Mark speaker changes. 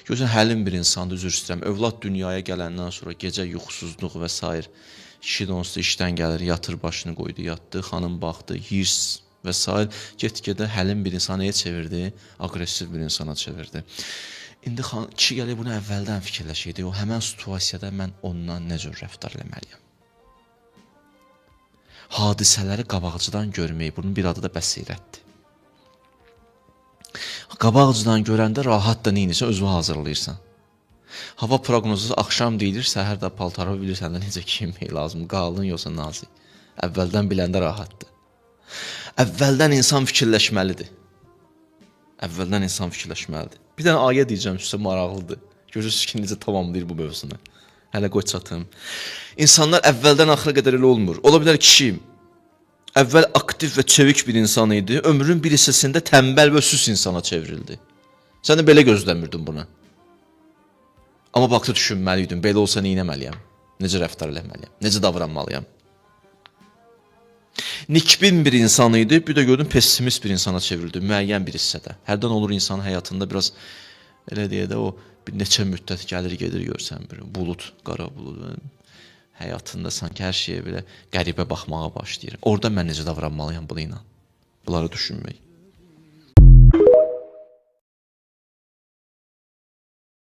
Speaker 1: Görürsən, həlim bir insandır, üzr istəyirəm. Övlad dünyaya gələndən sonra gecə yuxusuzluq və s. Kişi də onsuz da işdən gəlir, yatır başını qoydu, yatdı, xanım baxdı, hirs və s. Get-gedə həlim bir insan nəyə çevirdi? Aqressiv bir insana çevirdi. İndi kişi gələk bunu əvvəldən fikirləşəydi. O həmən situasiyada mən ondan nə cür rəftar eləməliyəm? Hadisələri qabaqcıdan görmək, bunun bir adı da bəsirətdir. Qabaqcıdan görəndə rahat da neyinirsən, özünü hazırlayırsan. Hava proqnozu axşam deyilir, səhər də paltarı bilirsən də necə giyinmək lazım, qalın yoxsa nazik. Əvvəldən biləndə rahatdır. Əvvəldən insan fikirləşməlidir. Əvvəldən insan fikirləşməlidir. Bir dənə ayə deyəcəm sizə, maraqlıdır. Görürsünüz ki, necə tamamlayır bu mövzunu. Hələ qoy çatım. İnsanlar əvvəldən axıra qədər elə olmur. Ola bilər kişi əvvəl aktiv və çevik bir insan idi, ömrün bir hissəsində tənbəl və süs insana çevrildi. Sən də belə gözləmirdin bunu. Amma vaxtı düşünməliydin, belə olsa nə etməliyəm? Necə rəftar eləməliyəm? Necə davranmalıyam? Nikbin bir insan idi, bir də gördüm pessimist bir insana çevrildi, müəyyən bir hissədə. Hərdən olur insanın həyatında biraz, elə deyə də o bir neçə müddət gəlir, gedir görsən, bir bulut, qara bulut. Həyatında sanki hər şeyə belə qəribə baxmağa başlayır. Orada mən necə davranmalıyam bununla? Bunları düşünmək.